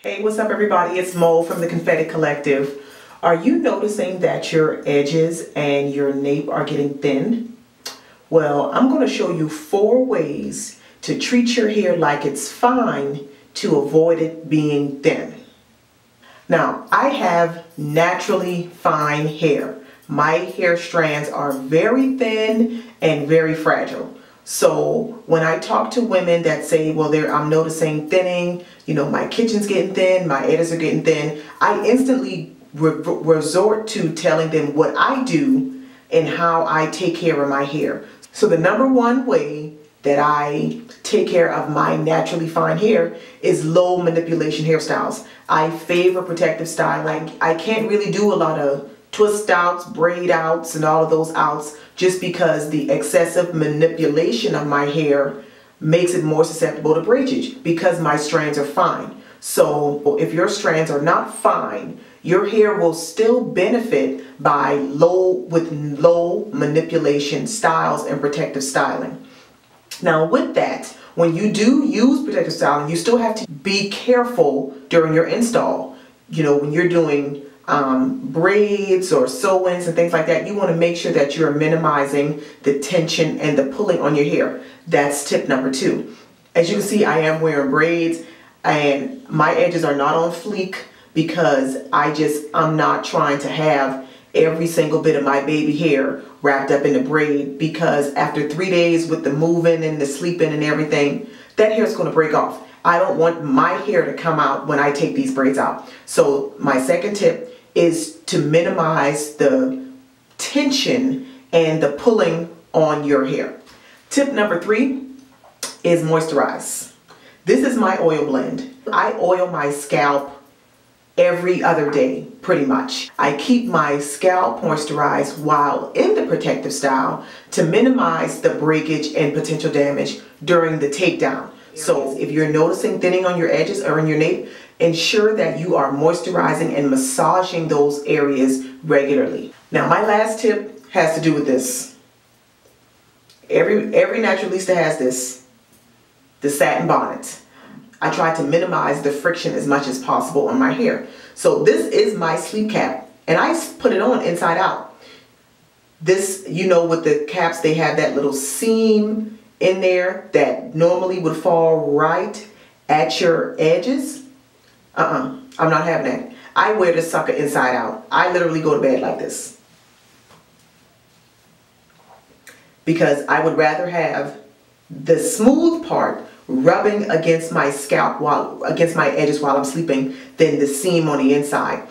Hey, what's up everybody? It's Mo from the Confetti Collective. Are you noticing that your edges and your nape are getting thin? Well, I'm going to show you 4 ways to treat your hair like it's fine to avoid it being thin. Now, I have naturally fine hair. My hair strands are very thin and very fragile. So when I talk to women that say, well, I'm noticing thinning, my kitchen's getting thin, my edges are getting thin, I instantly resort to telling them what I do and how I take care of my hair. So the number 1 way that I take care of my naturally fine hair is low manipulation hairstyles. I favor protective styling. I can't really do a lot of twist outs, braid outs, and all of those outs just because the excessive manipulation of my hair makes it more susceptible to breakage because my strands are fine. So if your strands are not fine, your hair will still benefit by low manipulation styles and protective styling. Now with that, when you do use protective styling, you still have to be careful during your install. When you're doing braids or sew-ins and things like that, you want to make sure that you're minimizing the tension and the pulling on your hair. That's tip number 2. As you can see, I am wearing braids and my edges are not on fleek because I'm not trying to have every single bit of my baby hair wrapped up in a braid, because after 3 days with the moving and the sleeping and everything, that hair is going to break off. I don't want my hair to come out when I take these braids out. So my second tip is to minimize the tension and the pulling on your hair. Tip number 3 is moisturize. This is my oil blend. I oil my scalp every other day, pretty much. I keep my scalp moisturized while in the protective style to minimize the breakage and potential damage during the takedown. So if you're noticing thinning on your edges or in your nape, ensure that you are moisturizing and massaging those areas regularly. Now my last tip has to do with this. Every naturalista has this, the satin bonnet. I try to minimize the friction as much as possible on my hair. So this is my sleep cap and I put it on inside out. This, with the caps, they have that little seam in there that normally would fall right at your edges. I'm not having that. I wear this sucker inside out. I literally go to bed like this because I would rather have the smooth part rubbing against my scalp against my edges while I'm sleeping than the seam on the inside.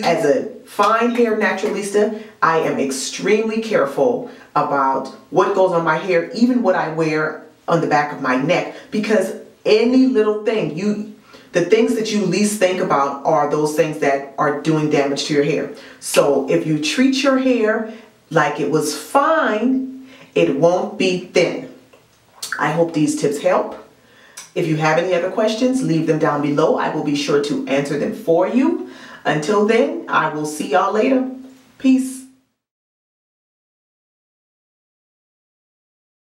As a fine hair naturalista, I am extremely careful about what goes on my hair, even what I wear on the back of my neck, because any little thing, the things that you least think about are those things that are doing damage to your hair. So if you treat your hair like it was fine, it won't be thin. I hope these tips help. If you have any other questions, leave them down below. I will be sure to answer them for you. Until then, I will see y'all later. Peace.